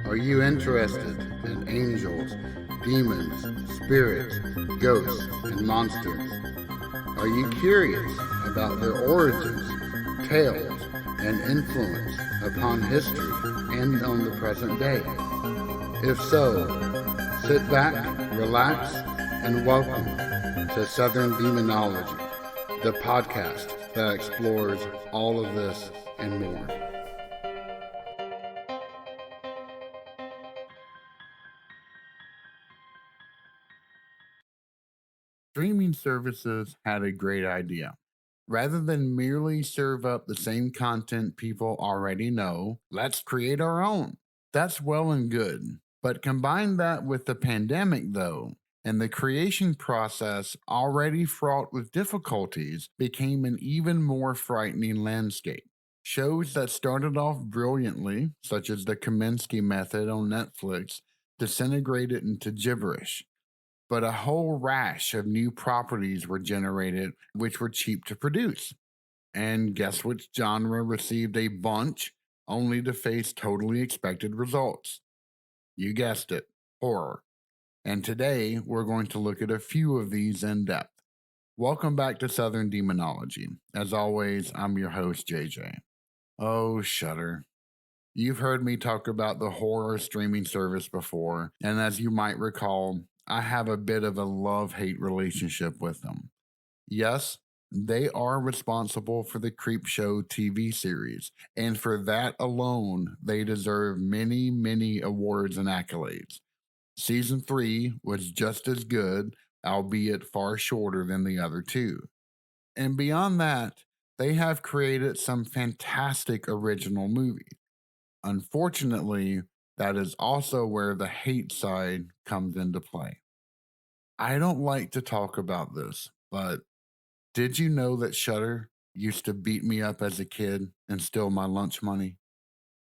Are you interested in angels, demons, spirits, ghosts, and monsters? Are you curious about their origins, tales, and influence upon history and on the present day? If so, sit back, relax, and welcome to Southern Demonology, the podcast that explores all of this and more. Streaming services had a great idea. Rather than merely serve up the same content people already know, let's create our own. That's well and good. But combine that with the pandemic, though, and the creation process, already fraught with difficulties, became an even more frightening landscape. Shows that started off brilliantly, such as the Kaminsky Method on Netflix, disintegrated into gibberish, but a whole rash of new properties were generated which were cheap to produce. And guess which genre received a bunch only to face totally expected results? You guessed it, horror. And today we're going to look at a few of these in depth. Welcome back to Southern Demonology. As always, I'm your host, JJ. Oh, Shudder. You've heard me talk about the horror streaming service before, and as you might recall, I have a bit of a love hate relationship with them. Yes, they are responsible for the Creepshow TV series, and for that alone, they deserve many, many awards and accolades. Season 3 was just as good, albeit far shorter than the other two. And beyond that, they have created some fantastic original movies. Unfortunately, that is also where the hate side comes into play. I don't like to talk about this, but did you know that Shudder used to beat me up as a kid and steal my lunch money?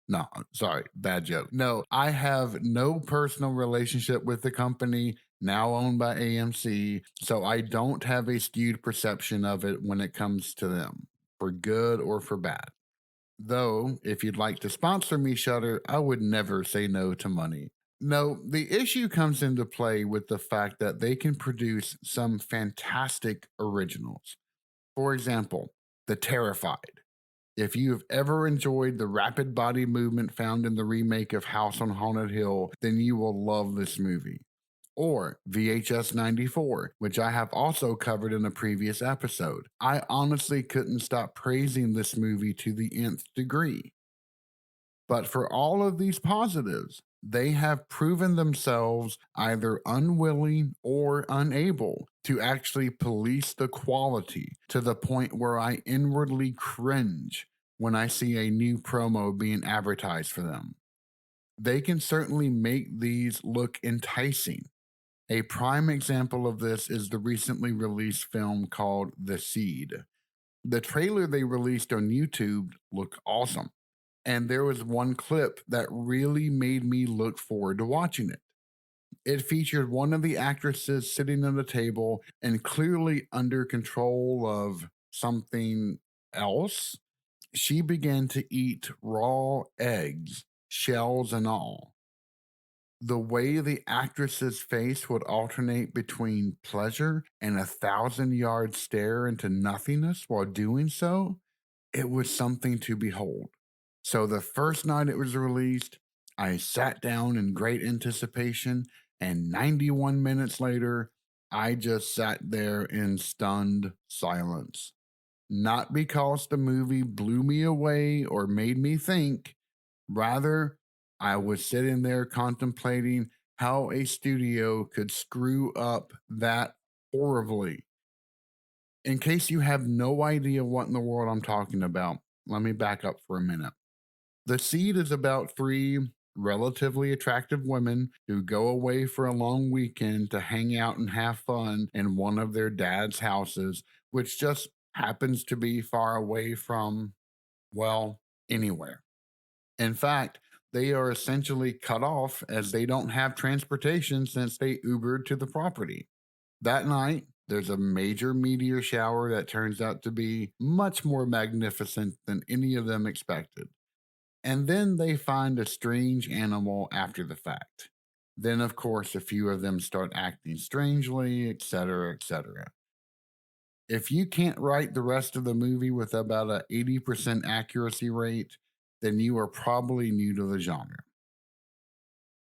No, sorry, bad joke. No, I have no personal relationship with the company now owned by AMC, so I don't have a skewed perception of it when it comes to them, for good or for bad. Though, if you'd like to sponsor me, Shudder, I would never say no to money. No, the issue comes into play with the fact that they can produce some fantastic originals. For example, The Terrified. If you've ever enjoyed the rapid body movement found in the remake of House on Haunted Hill, then you will love this movie. Or VHS 94, which I have also covered in a previous episode. I honestly couldn't stop praising this movie to the nth degree. But for all of these positives, they have proven themselves either unwilling or unable to actually police the quality to the point where I inwardly cringe when I see a new promo being advertised for them. They can certainly make these look enticing. A prime example of this is the recently released film called The Seed. The trailer they released on YouTube looked awesome, and there was one clip that really made me look forward to watching it. It featured one of the actresses sitting at a table and clearly under control of something else. She began to eat raw eggs, shells and all. The way the actress's face would alternate between pleasure and 1,000-yard stare into nothingness while doing so, it was something to behold. So the first night it was released, I sat down in great anticipation, and 91 minutes later, I just sat there in stunned silence. Not because the movie blew me away or made me think, rather, I was sitting there contemplating how a studio could screw up that horribly. In case you have no idea what in the world I'm talking about, let me back up for a minute. The Seed is about three relatively attractive women who go away for a long weekend to hang out and have fun in one of their dad's houses, which just happens to be far away from, well, anywhere. In fact, they are essentially cut off as they don't have transportation since they Ubered to the property. That night, there's a major meteor shower that turns out to be much more magnificent than any of them expected. And then they find a strange animal after the fact. Then, of course, a few of them start acting strangely, etc., etc. If you can't write the rest of the movie with about a 80% accuracy rate, then you are probably new to the genre.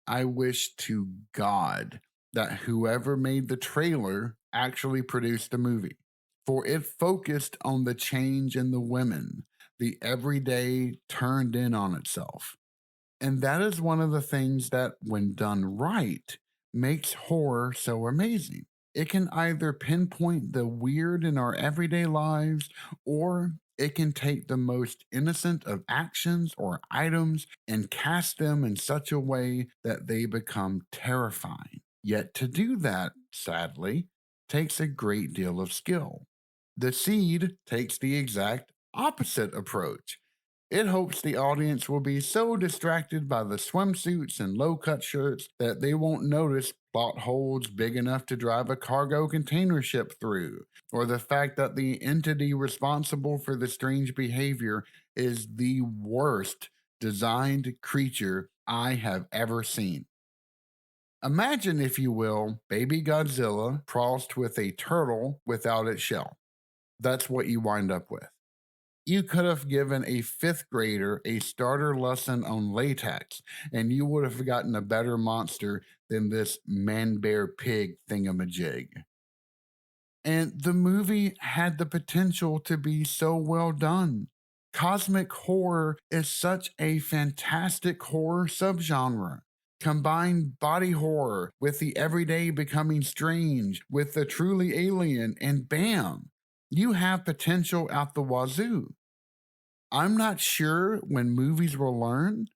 I wish to God that whoever made the trailer actually produced the movie, for it focused on the change in the women, the everyday turned in on itself. And that is one of the things that, when done right, makes horror so amazing. It can either pinpoint the weird in our everyday lives, or it can take the most innocent of actions or items and cast them in such a way that they become terrifying. Yet to do that, sadly, takes a great deal of skill. The Seed takes the exact opposite approach. It hopes the audience will be so distracted by the swimsuits and low cut shirts that they won't notice plot holes big enough to drive a cargo container ship through, or the fact that the entity responsible for the strange behavior is the worst designed creature I have ever seen. Imagine, if you will, baby Godzilla crossed with a turtle without its shell. That's what you wind up with. You could have given a fifth grader a starter lesson on latex, and you would have gotten a better monster than this man bear pig thingamajig. And the movie had the potential to be so well done. Cosmic horror is such a fantastic horror subgenre. Combine body horror with the everyday becoming strange, with the truly alien, and bam, you have potential out the wazoo. I'm not sure when movies will learn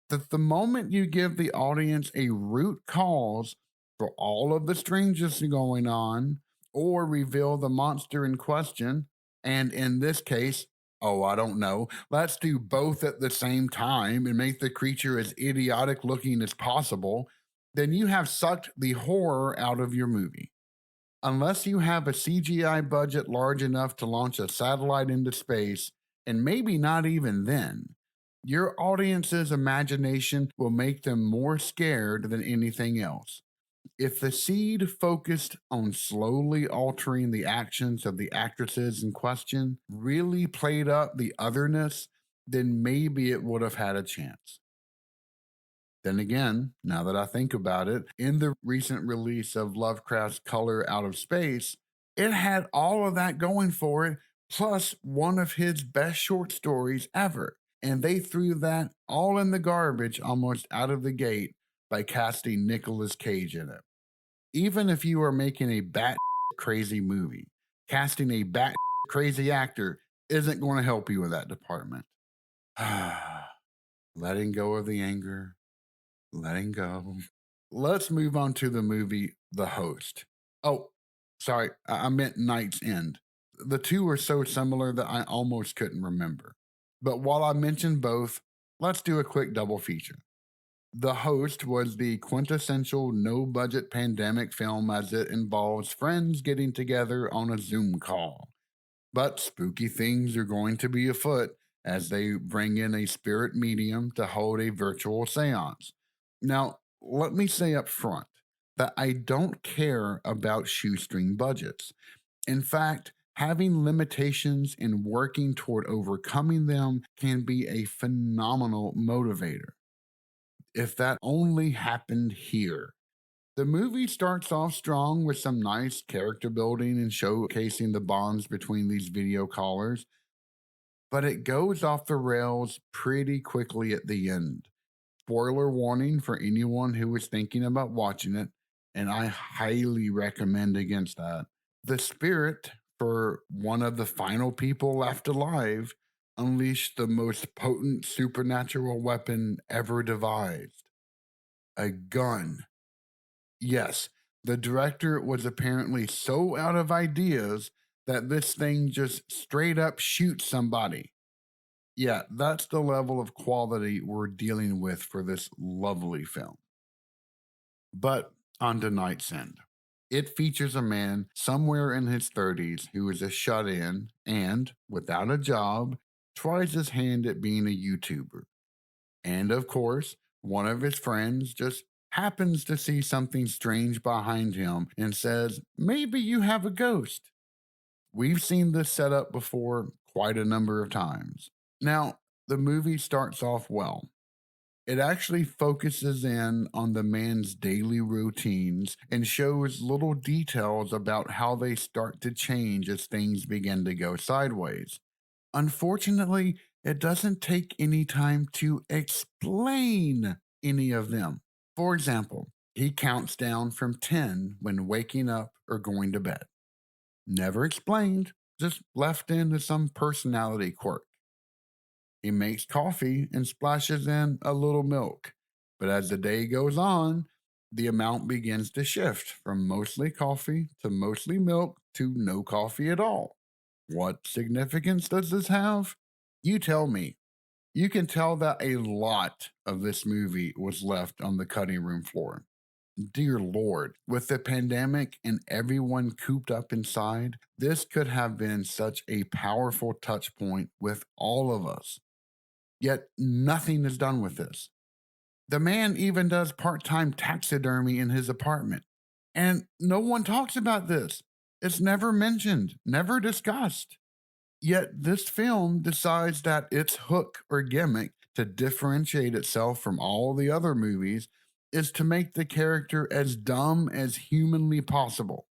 that the moment you give the audience a root cause for all of the strangeness going on, or reveal the monster in question, and in this case, oh, I don't know, let's do both at the same time and make the creature as idiotic looking as possible, then you have sucked the horror out of your movie. Unless you have a CGI budget large enough to launch a satellite into space, and maybe not even then, your audience's imagination will make them more scared than anything else. If the seed focused on slowly altering the actions of the actresses in question, really played up the otherness, then maybe it would have had a chance. Then again, now that I think about it, in the recent release of Lovecraft's Color Out of Space, it had all of that going for it, plus one of his best short stories ever. And they threw that all in the garbage almost out of the gate by casting Nicolas Cage in it. Even if you are making a bat crazy movie, casting a bat crazy actor isn't going to help you with that department. Letting go of the anger, letting go. Let's move on to the movie The Host. Oh, sorry, I meant Night's End. The two are so similar that I almost couldn't remember. But while I mentioned both, let's do a quick double feature. The Host was the quintessential no budget pandemic film, as it involves friends getting together on a Zoom call. But spooky things are going to be afoot as they bring in a spirit medium to hold a virtual seance. Now, let me say up front that I don't care about shoestring budgets. In fact, having limitations and working toward overcoming them can be a phenomenal motivator. If that only happened here. The movie starts off strong with some nice character building and showcasing the bonds between these video callers, but it goes off the rails pretty quickly at the end. Spoiler warning for anyone who is thinking about watching it, and I highly recommend against that. The spirit, for one of the final people left alive, unleashed the most potent supernatural weapon ever devised, a gun. Yes, the director was apparently so out of ideas that this thing just straight up shoots somebody. Yeah, that's the level of quality we're dealing with for this lovely film. But on to Night's End. It features a man somewhere in his 30s who is a shut in and, without a job, tries his hand at being a YouTuber. And of course, one of his friends just happens to see something strange behind him and says, maybe you have a ghost. We've seen this setup before quite a number of times. Now, the movie starts off well. It actually focuses in on the man's daily routines and shows little details about how they start to change as things begin to go sideways. Unfortunately, it doesn't take any time to explain any of them. For example, he counts down from 10 when waking up or going to bed. Never explained, just left in as some personality quirk. He makes coffee and splashes in a little milk. But as the day goes on, the amount begins to shift from mostly coffee to mostly milk to no coffee at all. What significance does this have? You tell me. You can tell that a lot of this movie was left on the cutting room floor. Dear Lord, with the pandemic and everyone cooped up inside, this could have been such a powerful touch point with all of us. Yet nothing is done with this. The man even does part time taxidermy in his apartment. And no one talks about this. It's never mentioned, never discussed. Yet this film decides that its hook or gimmick to differentiate itself from all the other movies is to make the character as dumb as humanly possible.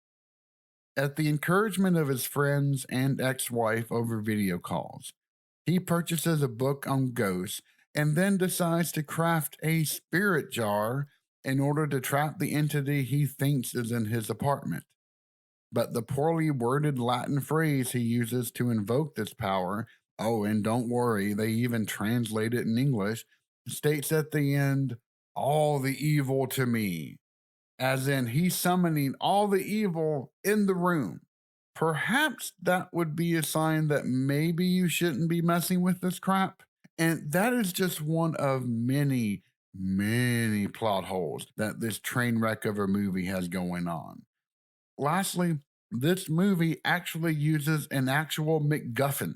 At the encouragement of his friends and ex wife over video calls, he purchases a book on ghosts and then decides to craft a spirit jar in order to trap the entity he thinks is in his apartment. But the poorly worded Latin phrase he uses to invoke this power, oh, and don't worry, they even translate it in English, states at the end, all the evil to me, as in he's summoning all the evil in the room. Perhaps that would be a sign that maybe you shouldn't be messing with this crap. And that is just one of many, many plot holes that this train wreck of a movie has going on. Lastly, this movie actually uses an actual MacGuffin.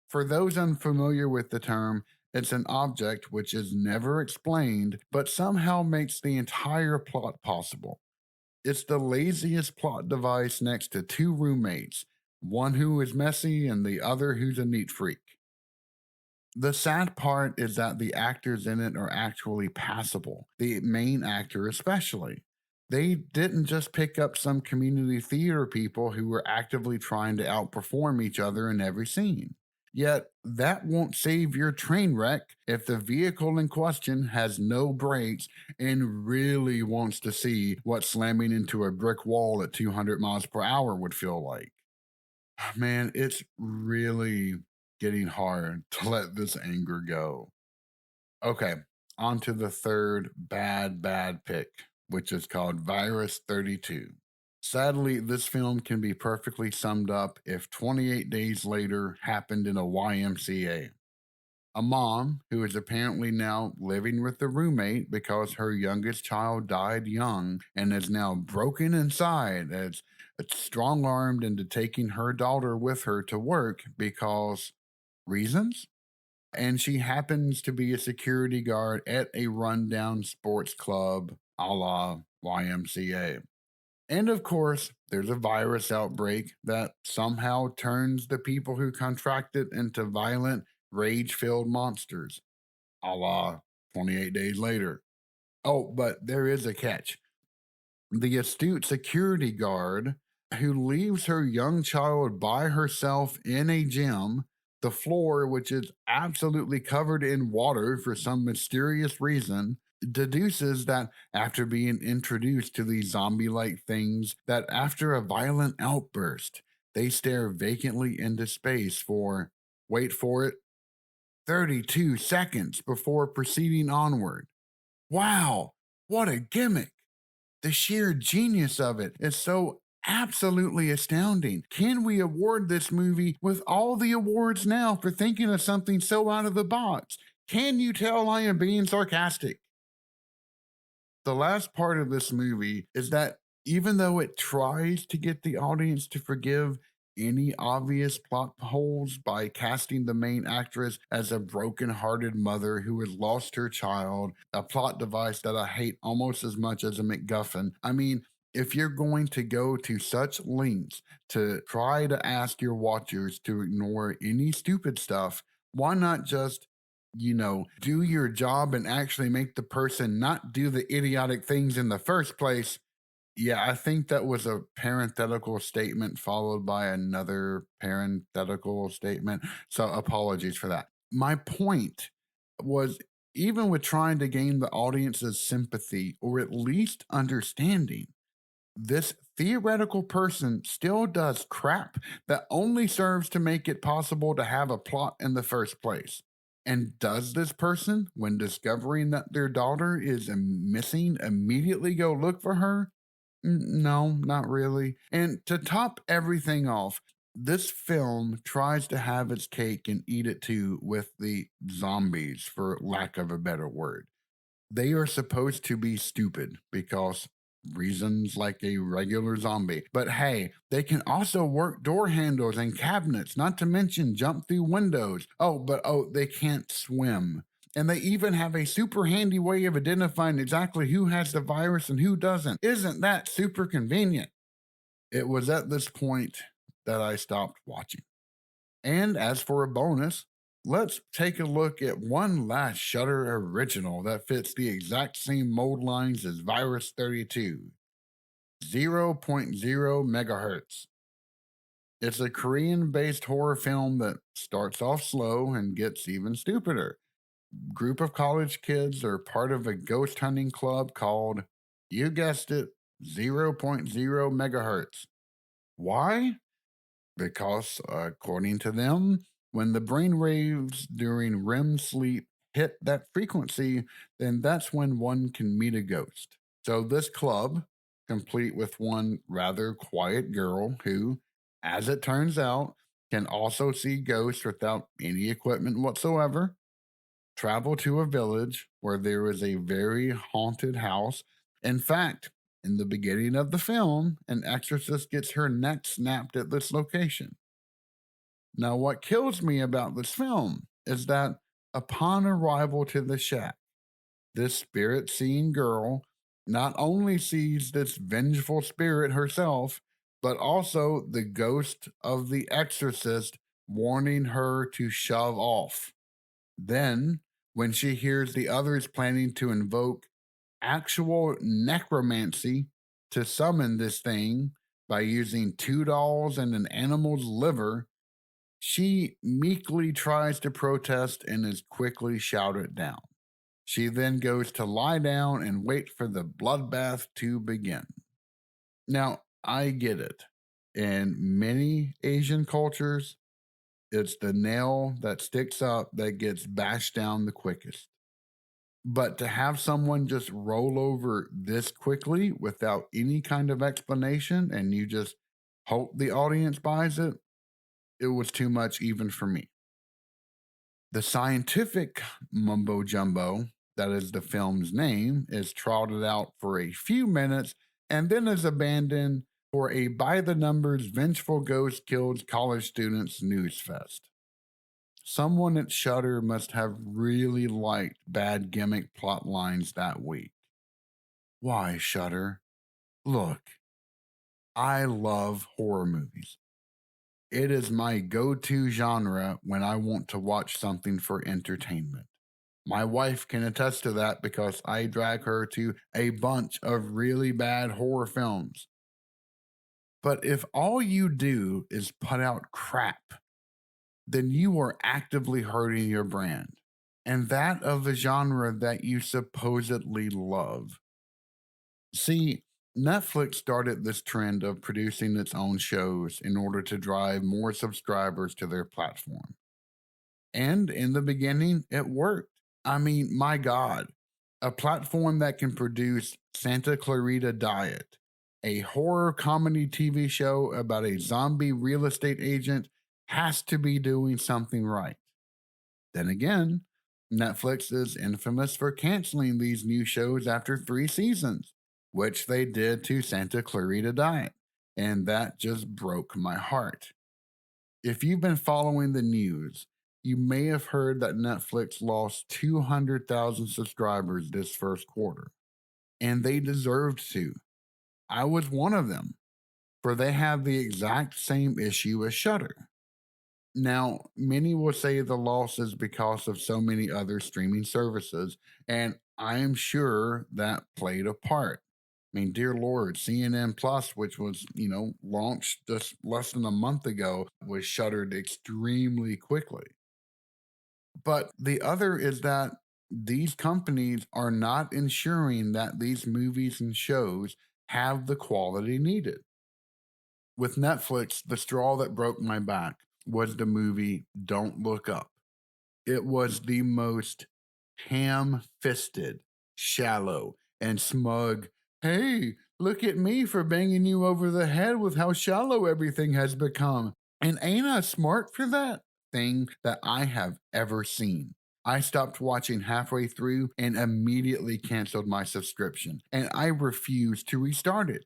For those unfamiliar with the term, it's an object which is never explained but somehow makes the entire plot possible. It's the laziest plot device next to two roommates, one who is messy and the other who's a neat freak. The sad part is that the actors in it are actually passable, the main actor especially. They didn't just pick up some community theater people who were actively trying to outperform each other in every scene. Yet, that won't save your train wreck if the vehicle in question has no brakes and really wants to see what slamming into a brick wall at 200 miles per hour would feel like. Man, it's really getting hard to let this anger go. Okay, on to the third bad pick, which is called Virus 32. Sadly, this film can be perfectly summed up if 28 days later happened in a YMCA. A mom who is apparently now living with the roommate because her youngest child died young and is now broken inside as strong armed into taking her daughter with her to work because reasons? And she happens to be a security guard at a rundown sports club a la YMCA. And of course, there's a virus outbreak that somehow turns the people who contract it into violent, rage filled monsters, a la 28 days later. Oh, but there is a catch. The astute security guard who leaves her young child by herself in a gym, the floor, which is absolutely covered in water for some mysterious reason, deduces that after being introduced to these zombie like things, that after a violent outburst, they stare vacantly into space for, wait for it, 32 seconds before proceeding onward. Wow, what a gimmick! The sheer genius of it is so absolutely astounding. Can we award this movie with all the awards now for thinking of something so out of the box? Can you tell I am being sarcastic? The last part of this movie is that even though it tries to get the audience to forgive any obvious plot holes by casting the main actress as a broken-hearted mother who has lost her child, a plot device that I hate almost as much as a MacGuffin. I mean, if you're going to go to such lengths to try to ask your watchers to ignore any stupid stuff, why not just do your job and actually make the person not do the idiotic things in the first place? Yeah, I think that was a parenthetical statement followed by another parenthetical statement. So apologies for that. My point was, even with trying to gain the audience's sympathy or at least understanding, this theoretical person still does crap that only serves to make it possible to have a plot in the first place. And does this person, when discovering that their daughter is missing, immediately go look for her? No, not really. And to top everything off, this film tries to have its cake and eat it too with the zombies, for lack of a better word. They are supposed to be stupid because reasons like a regular zombie. But hey, they can also work door handles and cabinets, not to mention jump through windows. Oh, they can't swim. And they even have a super handy way of identifying exactly who has the virus and who doesn't. Isn't that super convenient? It was at this point that I stopped watching. And as for a bonus, let's take a look at one last Shudder original that fits the exact same mold lines as Virus 32, zero point 0.0 megahertz. It's a Korean based horror film that starts off slow and gets even stupider. Group of college kids are part of a ghost hunting club called, you guessed it, zero point 0.0 megahertz. Why? Because, according to them, when the brain waves during REM sleep hit that frequency, then that's when one can meet a ghost. So, this club, complete with one rather quiet girl who, as it turns out, can also see ghosts without any equipment whatsoever, travel to a village where there is a very haunted house. In fact, in the beginning of the film, an exorcist gets her neck snapped at this location. Now, what kills me about this film is that upon arrival to the shack, this spirit seeing girl not only sees this vengeful spirit herself, but also the ghost of the exorcist warning her to shove off. Then, when she hears the others planning to invoke actual necromancy to summon this thing by using two dolls and an animal's liver, she meekly tries to protest and is quickly shouted down. She then goes to lie down and wait for the bloodbath to begin. Now, I get it. In many Asian cultures, it's the nail that sticks up that gets bashed down the quickest. But to have someone just roll over this quickly without any kind of explanation and you just hope the audience buys it, it was too much even for me. The scientific mumbo jumbo, that is the film's name, is trotted out for a few minutes and then is abandoned for a by the numbers vengeful ghost kills college students news fest. Someone at Shudder must have really liked bad gimmick plot lines that week. Why, Shudder? Look, I love horror movies. It is my go to genre when I want to watch something for entertainment. My wife can attest to that because I drag her to a bunch of really bad horror films. But if all you do is put out crap, then you are actively hurting your brand and that of the genre that you supposedly love. See, Netflix started this trend of producing its own shows in order to drive more subscribers to their platform. And in the beginning, it worked. I mean, my God, a platform that can produce Santa Clarita Diet, a horror comedy TV show about a zombie real estate agent, has to be doing something right. Then again, Netflix is infamous for canceling these new shows after 3 seasons, which they did to Santa Clarita Diet. And that just broke my heart. If you've been following the news, you may have heard that Netflix lost 200,000 subscribers this first quarter, and they deserved to. I was one of them, for they have the exact same issue as Shudder. Now, many will say the loss is because of so many other streaming services, and I am sure that played a part. I mean, dear Lord, CNN Plus, which was, launched just less than a month ago, was shuttered extremely quickly. But the other is that these companies are not ensuring that these movies and shows have the quality needed. With Netflix, the straw that broke my back was the movie Don't Look Up. It was the most ham fisted, shallow, and smug. Hey, look at me for banging you over the head with how shallow everything has become. And ain't I smart for that? Thing that I have ever seen. I stopped watching halfway through and immediately canceled my subscription, and I refused to restart it.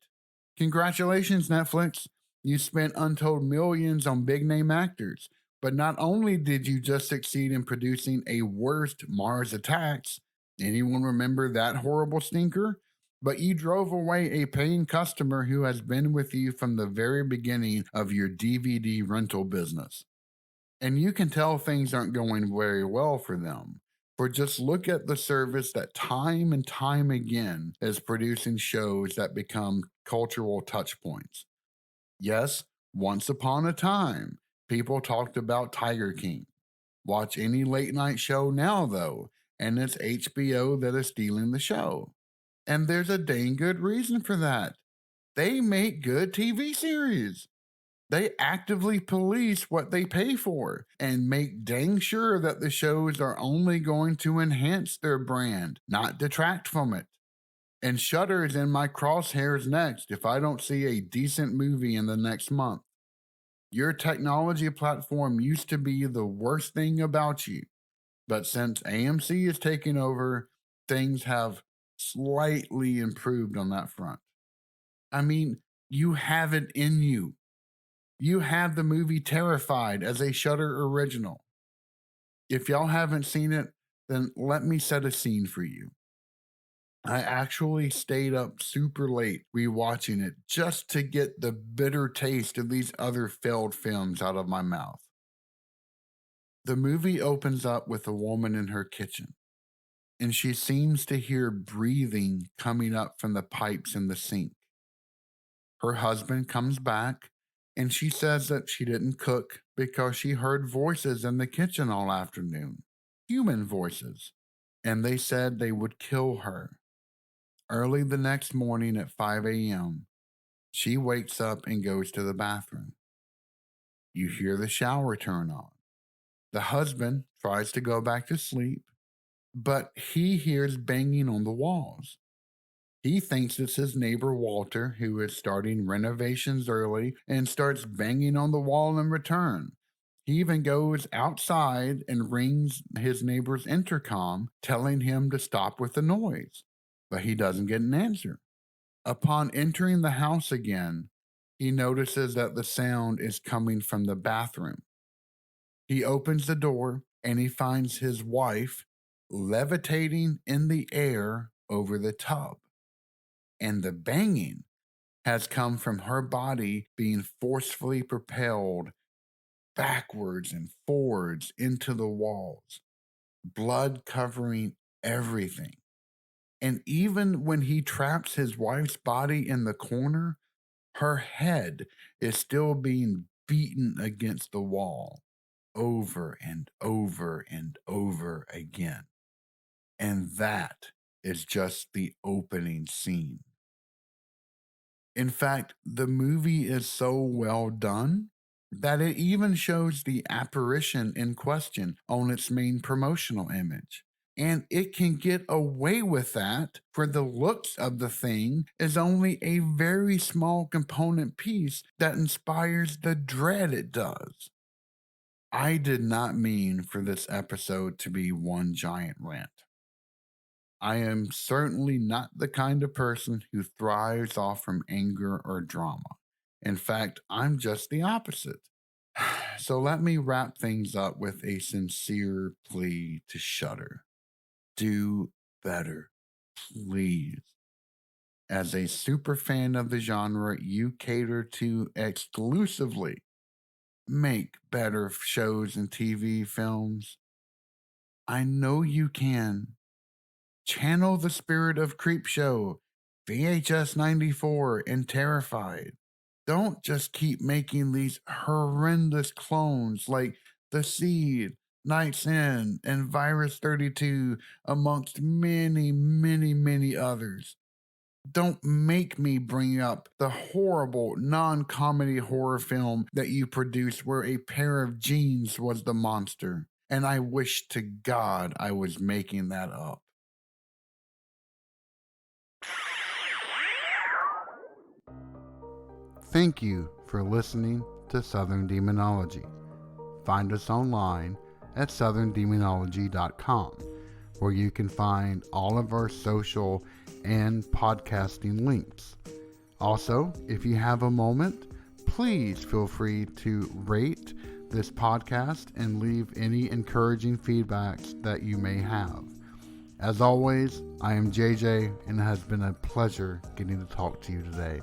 Congratulations, Netflix. You spent untold millions on big name actors. But not only did you just succeed in producing a worst Mars Attacks, anyone remember that horrible stinker? But you drove away a paying customer who has been with you from the very beginning of your DVD rental business. And you can tell things aren't going very well for them. For just look at the service that time and time again is producing shows that become cultural touchpoints. Yes, once upon a time, people talked about Tiger King. Watch any late night show now, though, and it's HBO that is stealing the show. And there's a dang good reason for that. They make good TV series. They actively police what they pay for and make dang sure that the shows are only going to enhance their brand, not detract from it. And Shudder is in my crosshairs next if I don't see a decent movie in the next month. Your technology platform used to be the worst thing about you, but since AMC is taking over, things have slightly improved on that front. I mean, you have it in you. You have the movie Terrified as a Shudder original. If y'all haven't seen it, then let me set a scene for you. I actually stayed up super late rewatching it just to get the bitter taste of these other failed films out of my mouth. The movie opens up with a woman in her kitchen, and she seems to hear breathing coming up from the pipes in the sink. Her husband comes back, and she says that she didn't cook because she heard voices in the kitchen all afternoon, human voices, and they said they would kill her. Early the next morning at 5 a.m., she wakes up and goes to the bathroom. You hear the shower turn on. The husband tries to go back to sleep, but he hears banging on the walls. He thinks it's his neighbor Walter, who is starting renovations early and starts banging on the wall in return. He even goes outside and rings his neighbor's intercom, telling him to stop with the noise, but he doesn't get an answer. Upon entering the house again, he notices that the sound is coming from the bathroom. He opens the door and he finds his wife levitating in the air over the tub. And the banging has come from her body being forcefully propelled backwards and forwards into the walls, blood covering everything. And even when he traps his wife's body in the corner, her head is still being beaten against the wall over and over and over again. And that is just the opening scene. In fact, the movie is so well done that it even shows the apparition in question on its main promotional image. And it can get away with that, for the looks of the thing is only a very small component piece that inspires the dread it does. I did not mean for this episode to be one giant rant. I am certainly not the kind of person who thrives off from anger or drama. In fact, I'm just the opposite. So let me wrap things up with a sincere plea to Shudder. Do better, please. As a super fan of the genre you cater to exclusively, make better shows and TV films. I know you can. Channel the spirit of Creepshow, VHS 94, and Terrified. Don't just keep making these horrendous clones like The Seed, Night's End, and Virus 32, amongst many, many, many others. Don't make me bring up the horrible non comedy horror film that you produced where a pair of jeans was the monster. And I wish to God I was making that up. Thank you for listening to Southern Demonology. Find us online at southerndemonology.com, where you can find all of our social and podcasting links. Also, if you have a moment, please feel free to rate this podcast and leave any encouraging feedbacks that you may have. As always, I am JJ, and it has been a pleasure getting to talk to you today.